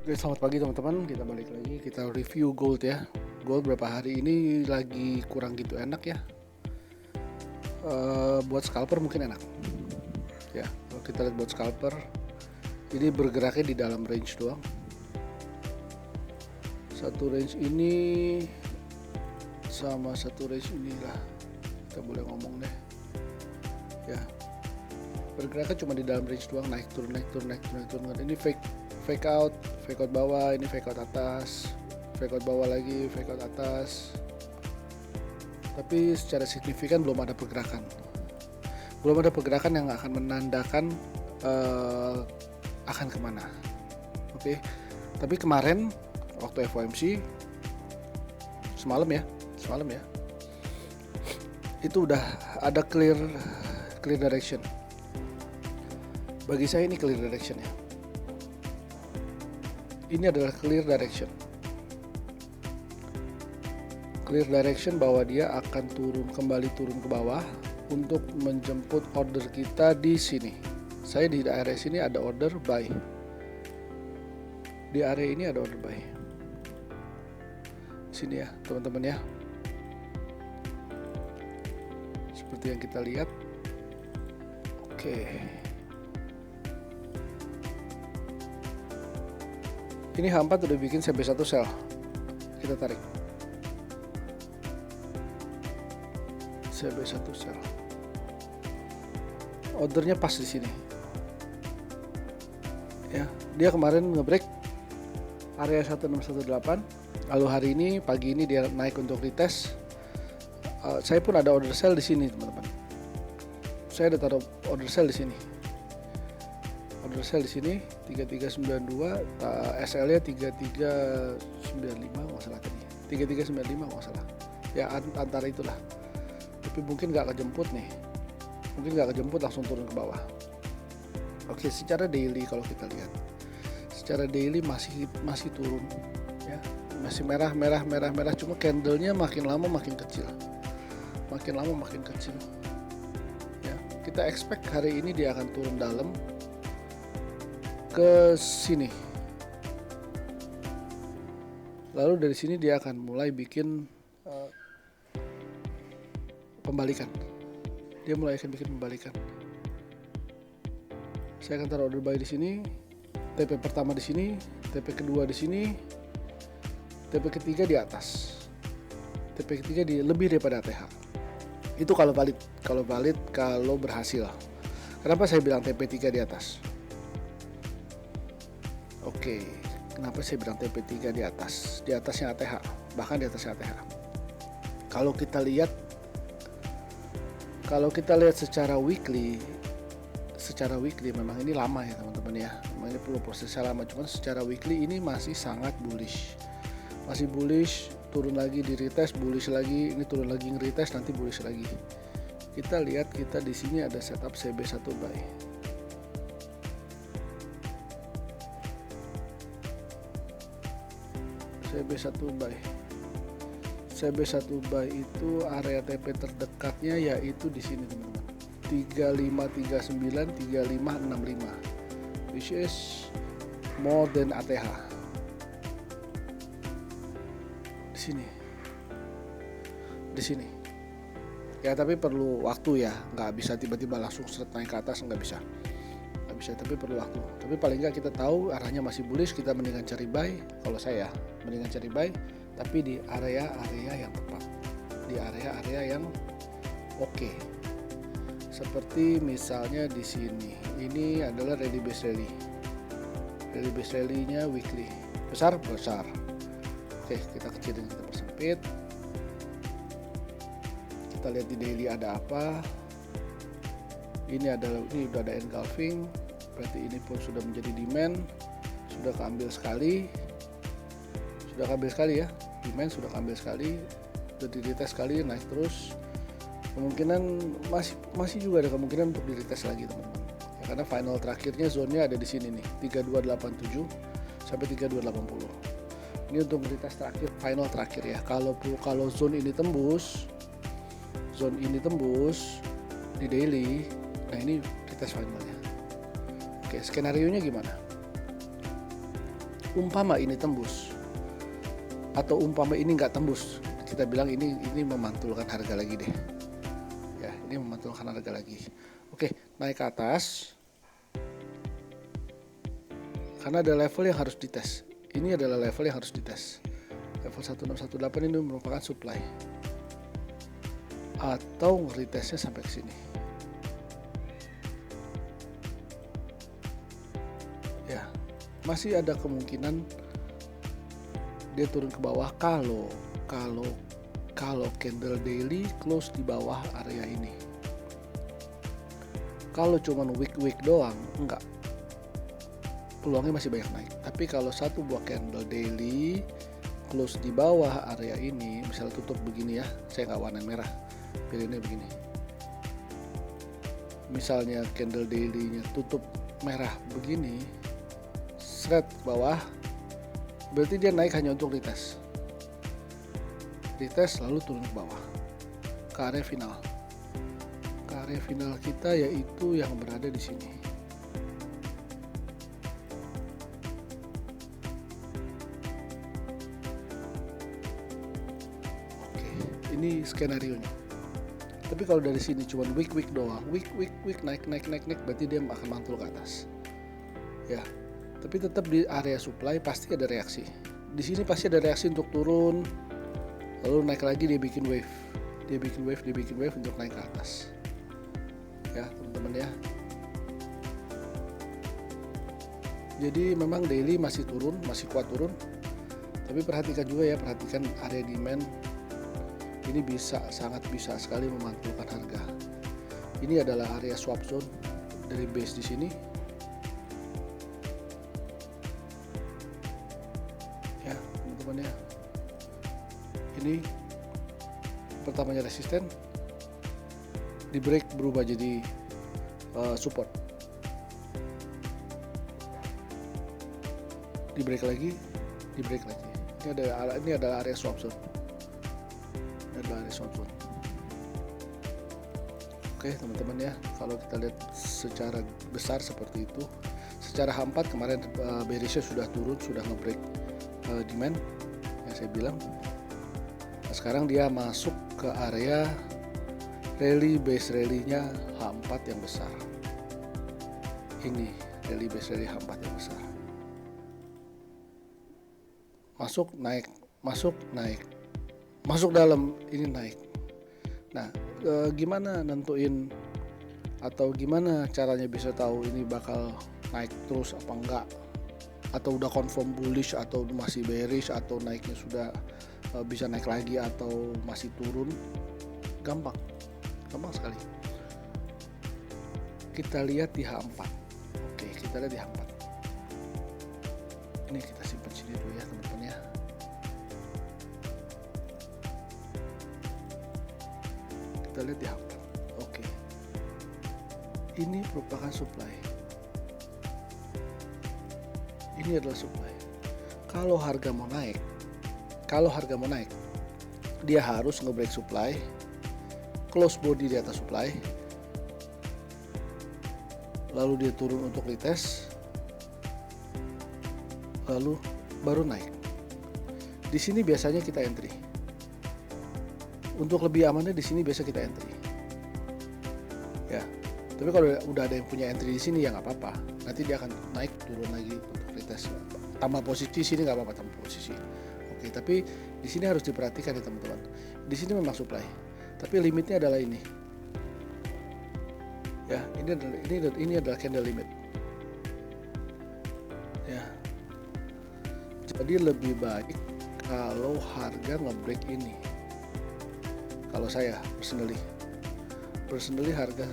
Oke, selamat pagi teman-teman. Kita balik lagi, kita review gold ya. Gold berapa hari ini lagi kurang gitu enak ya. Buat scalper mungkin enak. Ya, kalau kita lihat buat scalper, ini bergeraknya di dalam range doang. Satu range ini sama satu range inilah, kita boleh ngomong deh. Ya, bergeraknya cuma di dalam range doang, naik turun. Ini fake out bawah, ini fake out atas, fake out bawah lagi, fake out atas. Tapi secara signifikan belum ada pergerakan yang akan menandakan akan kemana. Oke. Tapi kemarin waktu FOMC semalam ya, itu udah ada clear direction. Bagi saya ini clear direction ya. Ini adalah clear direction bahwa dia akan kembali turun ke bawah untuk menjemput order kita di sini. Saya di area sini ada order buy. Di area ini ada order buy. Sini ya, teman-teman ya. Seperti yang kita lihat. Oke. Ini H4 udah bikin CB1 sell. Kita tarik. CB1 sell. Ordernya pas di sini. Ya, dia kemarin ngebreak area 1618. Lalu hari ini pagi ini dia naik untuk retest. Saya pun ada order sell di sini, teman-teman. Saya ada taruh order sell di sini. Order sell di sini 3392, SL-nya 3395 nggak salah tadi. 3395 nggak salah. Ya antara itulah. Tapi mungkin nggak kejemput nih. Mungkin nggak kejemput langsung turun ke bawah. Oke, secara daily kalau kita lihat. Secara daily masih turun ya. Masih merah, cuma candle-nya makin lama makin kecil. Ya, kita expect hari ini dia akan turun dalam ke sini. Lalu dari sini dia akan mulai bikin pembalikan. Saya akan taruh order buy di sini. TP pertama di sini, TP kedua di sini, TP ketiga di atas. TP ketiga lebih daripada ATH. Itu kalau berhasil. Kenapa saya bilang TP3 di atas? Oke, kenapa saya bilang TP3 di atas? Di atasnya ATH, bahkan di atasnya ATH. Kalau kita lihat secara weekly memang ini lama ya teman-teman ya. Memang ini perlu prosesnya lama, cuman secara weekly ini masih sangat bullish. Masih bullish, turun lagi di retest, bullish lagi, ini turun lagi nge-retest, nanti bullish lagi. Kita lihat di sini ada setup CB1 buy. CB1 buy itu area TP terdekatnya yaitu di sini teman-teman. 3539, 3565, which is more than ATH. Di sini. Ya tapi perlu waktu ya, nggak bisa tiba-tiba langsung seret naik ke atas, nggak bisa, tapi perlu waktu. Tapi paling nggak kita tahu arahnya masih bullish, kita mendingan cari buy. Kalau saya mendingan cari buy, tapi di area-area yang tepat, di area-area yang oke. Seperti misalnya di sini, ini adalah ready base rally-nya weekly, besar. Oke, kita kecilin, kita persempit. Kita lihat di daily ada apa. Ini udah ada engulfing, berarti ini pun sudah menjadi demand, sudah keambil sekali ya, demand sudah keambil sekali, sudah di-retest sekali, naik terus. Kemungkinan masih juga ada kemungkinan untuk di-retest lagi teman-teman. Ya, karena final terakhirnya zone-nya ada di sini nih, 3287 sampai 3280. Ini untuk retest terakhir, final terakhir ya. Kalau zone ini tembus di daily, nah ini retest finalnya. Oke, skenario nya gimana? Umpama ini tembus atau umpama ini nggak tembus, kita bilang ini memantulkan harga lagi deh. Ya, ini memantulkan harga lagi. Oke, naik ke atas. Karena ada level yang harus dites. Ini adalah level yang harus dites. Level 1618 ini merupakan supply. Atau retestnya sampai ke sini. Ya, masih ada kemungkinan dia turun ke bawah kalau candle daily close di bawah area ini. Kalau cuman week doang, enggak, peluangnya masih banyak naik. Tapi kalau satu buah candle daily close di bawah area ini, misalnya tutup begini ya, saya nggak warna merah, pilihnya begini. Misalnya candle daily-nya tutup merah begini, seret bawah, berarti dia naik hanya untuk retest lalu turun ke bawah ke area final. Ke area final kita yaitu yang berada di sini. Oke, ini skenario-nya. Tapi kalau dari sini cuma week doang, week naik, berarti dia akan mantul ke atas. Ya, tapi tetap di area supply pasti ada reaksi. Di sini pasti ada reaksi untuk turun, lalu naik lagi, dia bikin wave untuk naik ke atas. Ya, teman-teman ya. Jadi memang daily masih turun, masih kuat turun. Tapi perhatikan juga ya, perhatikan area demand. Ini sangat bisa sekali memantulkan harga. Ini adalah area swap zone dari base di sini. Ya, teman-teman ya. Ini pertamanya resisten, di break berubah jadi support, di break lagi. Ini adalah area swap zone. Oke teman-teman ya, kalau kita lihat secara besar seperti itu. Secara H4 kemarin bearish sudah turun, sudah nge-break demand yang saya bilang. Nah, sekarang dia masuk ke area base rally-nya H4 yang besar. Ini rally base rally H4 yang besar. Masuk dalam, ini naik. Nah, gimana nentuin atau gimana caranya bisa tahu ini bakal naik terus apa enggak, atau udah confirm bullish atau masih bearish, atau naiknya sudah bisa naik lagi atau masih turun? Gampang sekali. Kita lihat di H4. Oke, kita lihat di H4. Ini kita simpan sini dulu ya teman-teman ya. Kita lihat di H4. Oke. Ini merupakan supply. Ini adalah supply. Kalau harga mau naik, dia harus nge-break supply, close body di atas supply, lalu dia turun untuk retest, lalu baru naik. Di sini biasanya kita entry. Untuk lebih amannya di sini biasa kita entry. Ya. Tapi kalau udah ada yang punya entry di sini ya nggak apa-apa. Nanti dia akan naik turun lagi untuk retest. Tambah posisi sini nggak apa-apa, tambah posisi. Oke, tapi di sini harus diperhatikan ya teman-teman. Di sini memang supply. Tapi limitnya adalah ini. Ya, ini adalah candle limit. Ya. Jadi lebih baik kalau harga nge-break ini. Kalau saya personally harga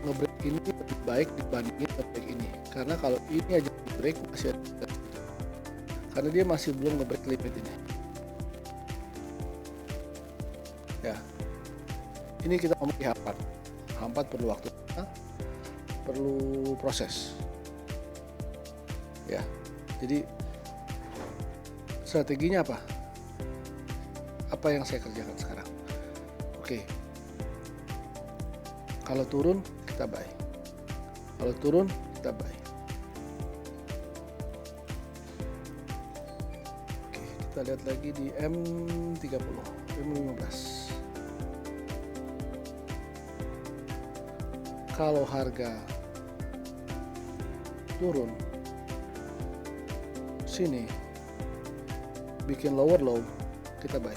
nge-break ini lebih baik dibandingin nge-break ini. Karena kalau ini aja break masih ada, karena dia masih belum nge-break limit ini. Ya. Ini kita ngomong di H4. H4 perlu waktu, perlu proses. Ya. Jadi strateginya apa? Apa yang saya kerjakan sekarang? Oke. Kalau turun kita buy. Kalau turun kita buy. Kita lihat lagi di M30, M15. Kalau harga turun sini bikin lower low, kita buy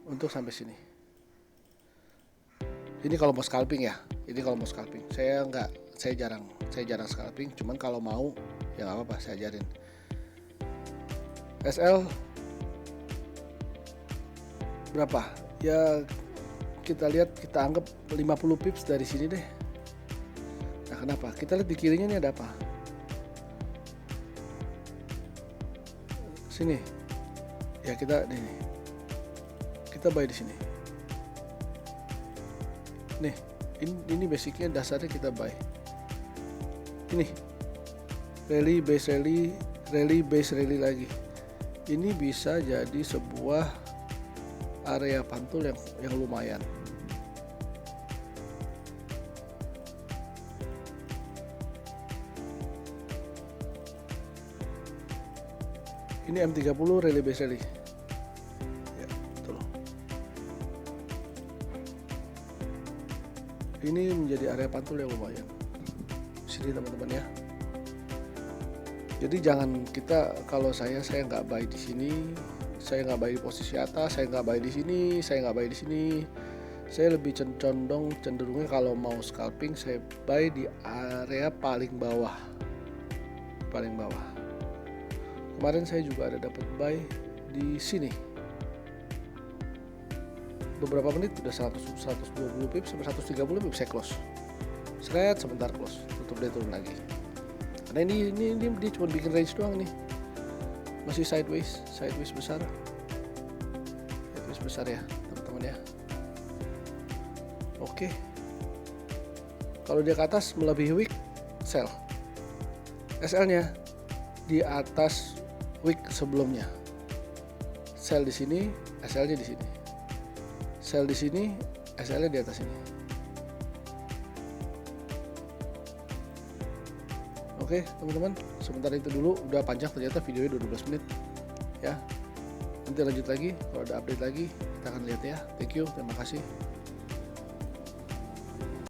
untuk sampai sini. Ini kalau mau scalping ya, ini kalau mau scalping. Saya jarang scalping, cuman kalau mau ya nggak apa-apa, saya ajarin. SL berapa ya, kita lihat, kita anggap 50 pips dari sini deh. Nah, kenapa? Kita lihat di kirinya ini ada apa? Sini. Ya kita buy di sini. Nih, ini basicnya, dasarnya kita buy. Ini rally base rally lagi. Ini bisa jadi sebuah area pantul yang lumayan. Ini M30 rally base rally. Ya, betul. Ini menjadi area pantul yang lumayan. Sini teman-teman ya. Jadi jangan kita, kalau saya nggak buy di sini, saya nggak buy di posisi atas, saya nggak buy di sini, saya nggak buy di sini. Saya lebih cenderungnya kalau mau scalping, saya buy di area paling bawah. Kemarin saya juga ada dapat buy di sini. Beberapa menit udah 120 pips sampai 130 pips saya close. Seret sebentar close, tutup dia turun lagi. Karena ini dia cuma bikin range doang nih. Masih sideways besar. Sideways besar ya, teman-teman ya. Oke. Kalau dia ke atas melebihi wick, sell. SL-nya di atas wick sebelumnya. Sell di sini, SL-nya di sini. Sell di sini, SL-nya di atas ini. Oke teman-teman, sebentar itu dulu. Udah panjang ternyata videonya, 12 menit ya. Nanti lanjut lagi, kalau ada update lagi kita akan lihat ya. Thank you, terima kasih.